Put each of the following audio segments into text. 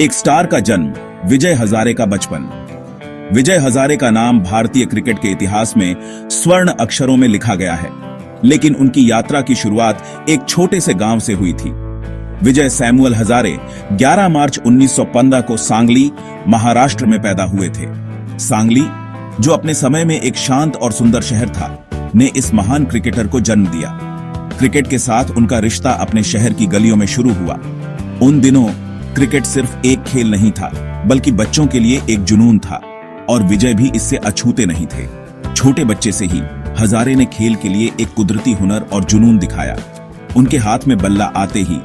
एक स्टार का जन्म, विजय हजारे का बचपन। विजय हजारे का नाम भारतीय क्रिकेट के इतिहास में स्वर्ण अक्षरों में लिखा गया है, लेकिन उनकी यात्रा की शुरुआत एक छोटे से गांव से हुई थी। विजय सैमुअल हजारे 11 मार्च 1915 को सांगली, महाराष्ट्र में पैदा हुए थे। सांगली, जो अपने समय में एक शांत और सुंदर शहर था, ने इस महान क्रिकेटर को जन्म दिया। क्रिकेट के साथ उनका रिश्ता अपने शहर की गलियों में शुरू हुआ। उन दिनों क्रिकेट सिर्फ एक खेल नहीं था, बल्कि बच्चों के लिए एक जुनून था, और विजय भी इससे अछूते नहीं थे। छोटे बच्चे से ही हजारे ने खेल के लिए एक कुदरती हुनर और जुनून दिखाया। उनके हाथ में बल्ला आते ही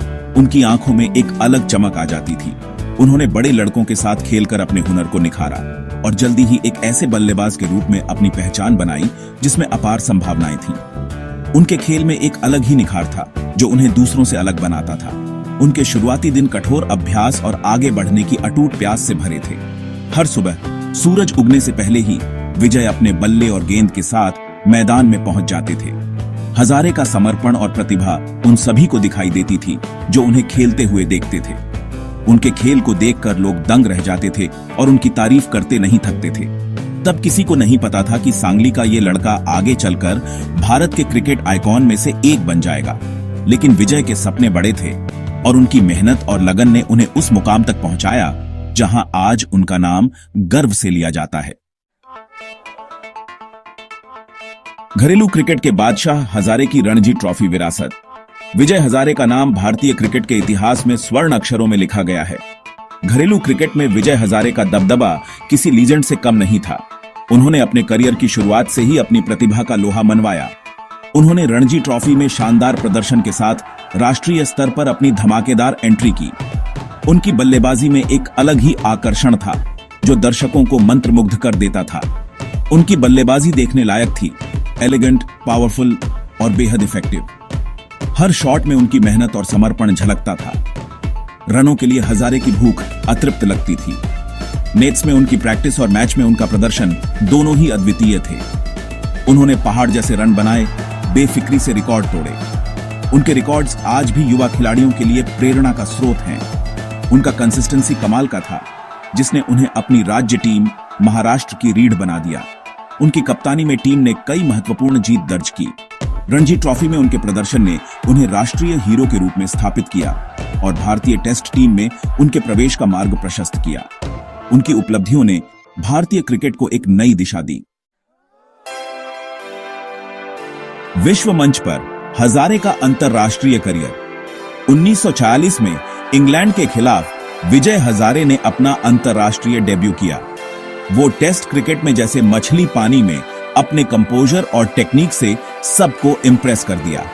उनकी आंखों में एक अलग चमक आ जाती थी। उन्होंने बड़े लड़कों के साथ खेलकर अपने हुनर को निखारा और जल्दी ही एक ऐसे बल्लेबाज के रूप में अपनी पहचान बनाई जिसमें अपार संभावनाएं थीं। उनके खेल में एक अलग ही निखार था जो उन्हें दूसरों से अलग बनाता था। उनके शुरुआती दिन कठोर अभ्यास और आगे बढ़ने की अटूट प्यास से भरे थे। हर सुबह सूरज उगने से पहले ही विजय अपने बल्ले और गेंद के साथ मैदान में पहुंच जाते थे। हजारे का समर्पण और प्रतिभा उन सभी को दिखाई देती थी जो उन्हें खेलते हुए देखते थे। उनके खेल को देखकर लोग दंग रह जाते थे और उनकी तारीफ करते नहीं थकते थे। तब किसी को नहीं पता था कि सांगली का ये लड़का आगे चलकर भारत के क्रिकेट आइकॉन में से एक बन जाएगा। लेकिन विजय के सपने बड़े थे और उनकी मेहनत और लगन ने उन्हें उस मुकाम तक पहुंचाया जहां आज उनका नाम गर्व से लिया जाता है। घरेलू क्रिकेट के बादशाह हजारे की रणजी ट्रॉफी विरासत। विजय हजारे का नाम भारतीय क्रिकेट के इतिहास में स्वर्ण अक्षरों में लिखा गया है। घरेलू क्रिकेट में विजय हजारे का दबदबा किसी लीजेंड से कम नहीं था। उन्होंने अपने करियर की शुरुआत से ही अपनी प्रतिभा का लोहा मनवाया। उन्होंने रणजी ट्रॉफी में शानदार प्रदर्शन के साथ राष्ट्रीय स्तर पर अपनी धमाकेदार एंट्री की। उनकी बल्लेबाजी में एक अलग ही आकर्षण था जो दर्शकों को मंत्रमुग्ध कर देता था। उनकी बल्लेबाजी देखने लायक थी, एलिगेंट, पावरफुल और बेहद इफेक्टिव। हर शॉट में उनकी मेहनत और समर्पण झलकता था। रनों के लिए हजारे की भूख अतृप्त लगती थी। नेट्स में उनकी प्रैक्टिस और मैच में उनका प्रदर्शन दोनों ही अद्वितीय थे। उन्होंने पहाड़ जैसे रन बनाए, बेफिक्री से रिकॉर्ड तोड़े। उनके रिकॉर्ड्स आज भी युवा खिलाड़ियों के लिए प्रेरणा का स्रोत हैं। उनका कंसिस्टेंसी कमाल का था, जिसने उन्हें अपनी राज्य टीम महाराष्ट्र की रीढ़ बना दिया। उनकी कप्तानी में टीम ने कई महत्वपूर्ण जीत दर्ज की। रणजी ट्रॉफी में उनके प्रदर्शन ने उन्हें राष्ट्रीय हीरो के रूप में स्थापित किया और भारतीय टेस्ट टीम में उनके प्रवेश का मार्ग प्रशस्त किया। उनकी उपलब्धियों ने भारतीय क्रिकेट को एक नई दिशा दी। विश्व मंच पर हजारे का अंतर्राष्ट्रीय करियर। 1946 में इंग्लैंड के खिलाफ विजय हजारे ने अपना अंतर्राष्ट्रीय डेब्यू किया। वो टेस्ट क्रिकेट में जैसे मछली पानी में अपने कंपोजर और टेक्निक से सबको इंप्रेस कर दिया।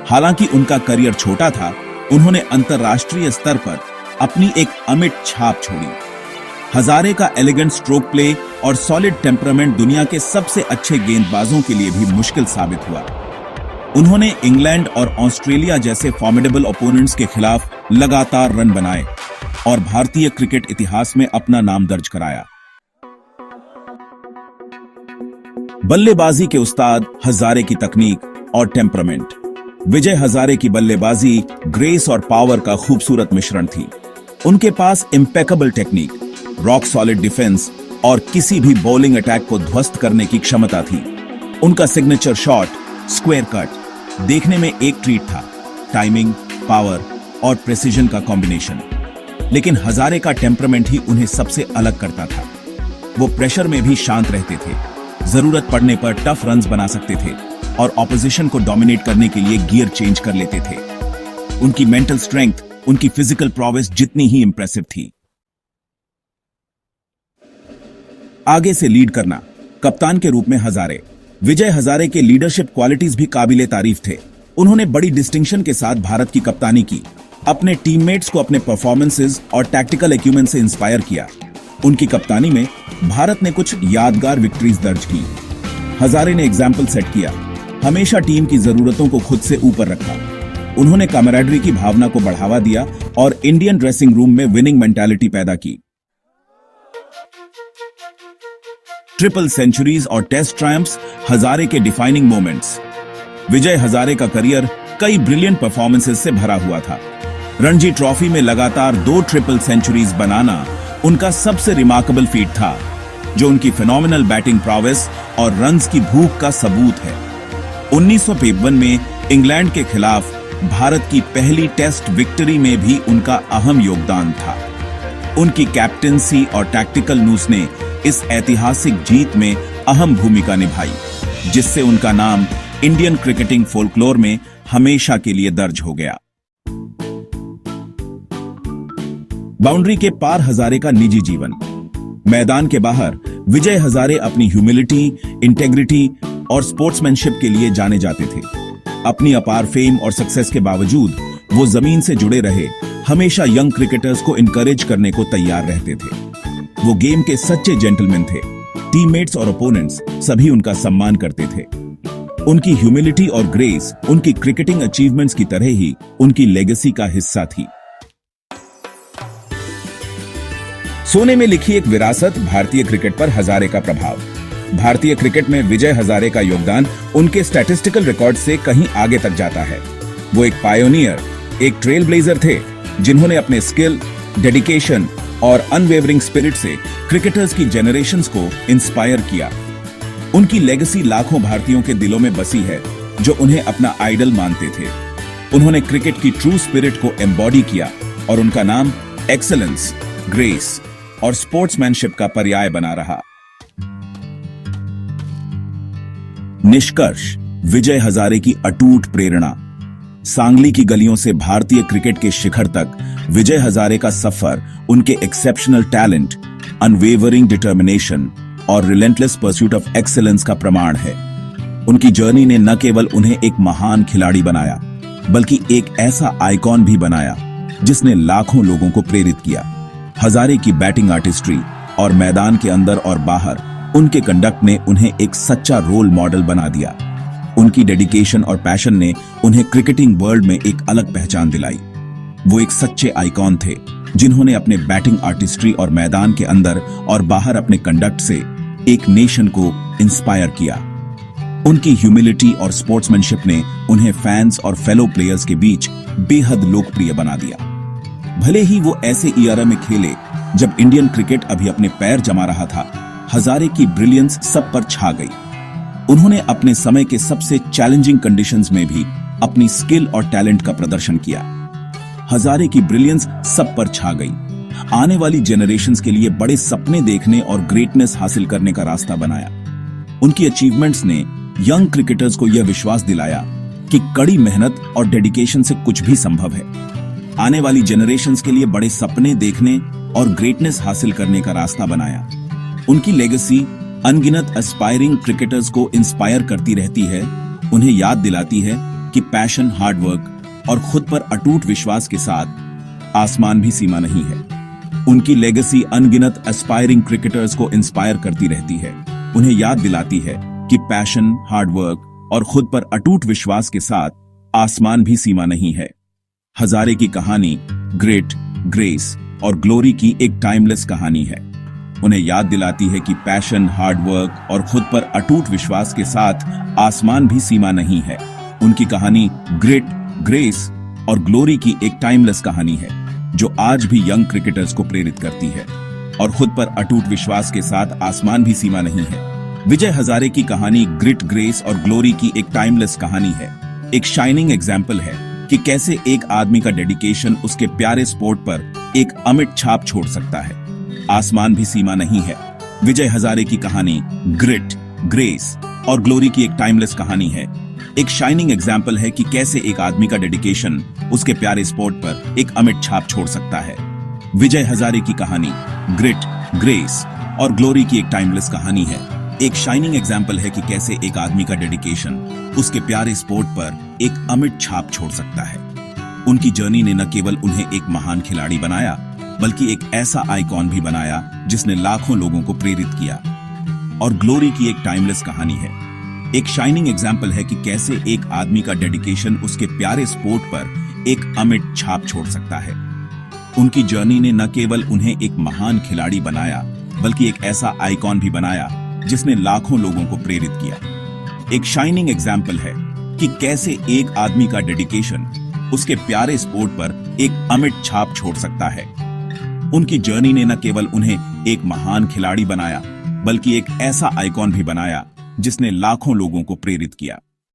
हालांकि उनका करियर छोटा था, उन्होंने अंतर्राष्ट्रीय स्तर पर अपनी एक अमिट छाप छोड़ी। हजारे का एलिगेंट स्ट्रोक प्ले और सॉलिड टेम्परामेंट दुनिया के सबसे अच्छे गेंदबाजों के लिए भी मुश्किल साबित हुआ। उन्होंने इंग्लैंड और ऑस्ट्रेलिया जैसे फॉर्मिडेबल ओपोनेंट्स के खिलाफ लगातार रन बनाए और भारतीय क्रिकेट इतिहास में अपना नाम दर्ज कराया। बल्लेबाजी के उस्ताद हजारे की तकनीक और टेम्परामेंट। विजय हजारे की बल्लेबाजी ग्रेस और पावर का खूबसूरत मिश्रण थी। उनके पास impeccable technique, rock solid defence और किसी भी बॉलिंग अटैक को ध्वस्त करने की क्षमता थी। उनका सिग्नेचर शॉट, स्क्वायर कट, देखने में एक ट्रीट था, टाइमिंग, पावर और प्रेसिजन का कॉम्बिनेशन। लेकिन हजारे का टेम्परामेंट ही उन्हें सबसे अलग करता था। वो प्रेशर में भी शांत रहते थे, जरूरत पड़ने पर टफ रन्स बना सकते थे और ऑपोजिशन को डोमिनेट करने के लिए गियर चेंज कर लेते थे। उनकी मेंटल स्ट्रेंथ, उनकी फिजिकल प्रोवेस जितनी ही इंप्रेसिव थी। आगे से लीड करना। कप्तान के रूप में हजारे। विजय हजारे के लीडरशिप क्वालिटीज भी काबिले तारीफ थे। उन्होंने बड़ी डिस्टिंक्शन के साथ भारत की कप्तानी की, अपने टीममेट्स को अपने परफॉर्मेंसेज और टैक्टिकल एक्यूमेन से इंस्पायर किया। उनकी कप्तानी में भारत ने कुछ यादगार विक्ट्रीज दर्ज की। हजारे ने एग्जाम्पल सेट किया, हमेशा टीम की जरूरतों को खुद से ऊपर रखा। उन्होंने कैमराडरी की भावना को बढ़ावा दिया और इंडियन ड्रेसिंग रूम में विनिंग मेंटालिटी पैदा की। ट्रिपल सेंचुरीज और टेस्ट ट्रायम्फ्स हजारे के डिफाइनिंग मोमेंट्स। विजय हजारे का करियर कई ब्रिलियंट परफॉर्मेंसेस से भरा हुआ था। रणजी ट्रॉफी में लगातार 2 ट्रिपल सेंचुरीज बनाना उनका सबसे रिमार्केबल फीट था, जो उनकी फिनोमिनल बैटिंग प्रोवेस और रन्स की भूख का सबूत है। 1953 में इंग्लैंड के खिलाफ भारत की पहली टेस्ट विक्ट्री में भी उनका अहम योगदान था। उनकी कैप्टेंसी और टैक्टिकल नूस ने इस ऐतिहासिक जीत में अहम भूमिका निभाई, जिससे उनका नाम इंडियन क्रिकेटिंग फोल्कलोर में हमेशा के लिए दर्ज हो गया। बाउंड्री के पार हजारे का निजी जीवन। मैदान के बाहर विजय हजारे अपनी ह्यूमिलिटी, इंटेग्रिटी और स्पोर्ट्समैनशिप के लिए जाने जाते थे। अपनी अपार फेम और सक्सेस के बावजूद वो जमीन से जुड़े रहे, हमेशा यंग क्रिकेटर्स को इनकरेज करने को तैयार रहते थे। वो गेम के सच्चे जेंटलमैन थे। टीममेट्स और ओपोनेंट्स सभी उनका सम्मान करते थे। उनकी ह्यूमिलिटी और ग्रेस उनकी क्रिकेटिंग अचीवमेंट्स की तरह ही उनकी लेगेसी का हिस्सा थी। सोने में लिखी एक विरासत, भारतीय क्रिकेट पर हजारे का प्रभाव। भारतीय क्रिकेट में विजय हजारे का योगदान उनके स्टैटिस्टिकल रिकॉर्ड से कहीं आगे तक जाता है। वो एक पायोनियर, एक ट्रेल ब्लेजर थे, जिन्होंने अपने स्किल, डेडिकेशन और अनवेवरिंग स्पिरिट से क्रिकेटर्स की जनरेशंस को इंस्पायर किया। उनकी लेगेसी लाखों भारतीयों के दिलों में बसी है, जो उन्हें अपना आइडल मानते थे। उन्होंने क्रिकेट की ट्रू स्पिरिट को एम्बॉडी किया और उनका नाम एक्सेलेंस, ग्रेस और स्पोर्ट्समैनशिप का पर्याय बना रहा। निष्कर्ष, विजय हजारे की अटूट प्रेरणा। सांगली की गलियों से भारतीय क्रिकेट के शिखर तक विजय हजारे का सफर उनके एक्सेप्शनल टैलेंट, अनवेवरिंग डिटर्मिनेशन और रिलेंटलेस परस्यूट ऑफ एक्सेलेंस का प्रमाण है। उनकी जर्नी ने न केवल उन्हें एक महान खिलाड़ी बनाया, बल्कि एक ऐसा आइकॉन भी बनाया जिसने लाखों लोगों को प्रेरित किया। हजारे की बैटिंग आर्टिस्ट्री और मैदान के अंदर और बाहर उनके कंडक्ट ने उन्हें एक सच्चा रोल मॉडल बना दिया। उनकी डेडिकेशन और पैशन ने उन्हें क्रिकेटिंग वर्ल्ड में एक अलग पहचान दिलाई। वो एक सच्चे आइकॉन थे, जिन्होंने अपने बैटिंग आर्टिस्ट्री और मैदान के अंदर और बाहर अपने कंडक्ट से एक नेशन को इंस्पायर किया। उनकी ह्यूमिलिटी और स्पोर्ट्समैनशिप ने उन्हें फैंस और फेलो प्लेयर्स के बीच बेहद लोकप्रिय बना दिया। भले ही वो ऐसे ईरा में खेले जब इंडियन क्रिकेट अभी अपने पैर जमा रहा था, हजारे की ब्रिलियंस सब पर छा गई। उन्होंने अपने समय के सबसे चैलेंजिंग कंडीशंस में भी अपनी स्किल और टैलेंट का प्रदर्शन किया। हजारे की ब्रिलियंस सब पर छा गई। आने वाली जनरेशंस के लिए बड़े सपने देखने और ग्रेटनेस हासिल करने का रास्ता बनाया। उनकी अचीवमेंट्स ने यंग क्रिकेटर्स को यह विश्वास दिलाया कि कड़ी मेहनत और डेडिकेशन से कुछ भी संभव है। आने वाली जनरेशंस के लिए बड़े सपने देखने और ग्रेटनेस हासिल करने का रास्ता बनाया। उनकी लेगेसी अनगिनत एस्पायरिंग क्रिकेटर्स को इंस्पायर करती रहती है, उन्हें याद दिलाती है कि पैशन, हार्डवर्क और खुद पर अटूट विश्वास के साथ आसमान भी सीमा नहीं है। उनकी लेगेसी अनगिनत एस्पायरिंग क्रिकेटर्स को इंस्पायर करती रहती है, उन्हें याद दिलाती है कि पैशन, हार्डवर्क और खुद पर अटूट विश्वास के साथ आसमान भी सीमा नहीं है। हजारे की कहानी ग्रेट, ग्रेस और ग्लोरी की एक टाइमलेस कहानी है। उन्हें याद दिलाती है कि पैशन, हार्डवर्क और खुद पर अटूट विश्वास के साथ आसमान भी सीमा नहीं है। उनकी कहानी ग्रेट, ग्रेस और ग्लोरी की एक टाइमलेस कहानी है, जो आज भी यंग क्रिकेटर्स को प्रेरित करती है। और खुद पर अटूट विश्वास के साथ आसमान भी सीमा नहीं है। विजय हजारे की कहानी ग्रिट, ग्रेस और ग्लोरी की एक टाइमलेस कहानी है। एक शाइनिंग एग्जाम्पल है कि कैसे एक आदमी का डेडिकेशन उसके प्यारे स्पोर्ट पर एक अमिट छाप छोड़ सकता है। आसमान भी सीमा नहीं है। विजय हजारे की कहानी ग्रिट, ग्रेस और ग्लोरी की एक टाइमलेस कहानी है। एक शाइनिंग एग्जाम्पल है कि कैसे एक आदमी का डेडिकेशन उसके प्यारे स्पोर्ट पर एक अमिट छाप छोड़ सकता है। विजय हजारे की कहानी ग्रिट, ग्रेस और ग्लोरी की एक टाइमलेस कहानी है। एक शाइनिंग एग्जाम्पल है कि कैसे एक आदमी का डेडिकेशन उसके प्यारे स्पोर्ट पर एक अमिट छाप छोड़ सकता है। उनकी जर्नी ने न केवल उन्हें एक महान खिलाड़ी बनाया, बल्कि एक ऐसा आइकॉन भी बनाया जिसने लाखों लोगों को प्रेरित किया। और ग्लोरी की एक टाइमलेस कहानी है। एक शाइनिंग एग्जाम्पल है कि कैसे एक आदमी का डेडिकेशन उसके प्यारे स्पोर्ट पर एक अमिट छाप छोड़ सकता है। उनकी जर्नी ने न केवल उन्हें एक महान खिलाड़ी बनाया, बल्कि एक ऐसा आइकॉन भी बनाया जिसने लाखों लोगों को प्रेरित किया। एक शाइनिंग एग्जाम्पल है कि कैसे एक आदमी का डेडिकेशन उसके प्यारे स्पोर्ट पर एक अमिट छाप छोड़ सकता है। उनकी जर्नी ने न केवल उन्हें एक महान खिलाड़ी बनाया, बल्कि एक ऐसा आइकॉन भी बनाया जिसने लाखों लोगों को प्रेरित किया।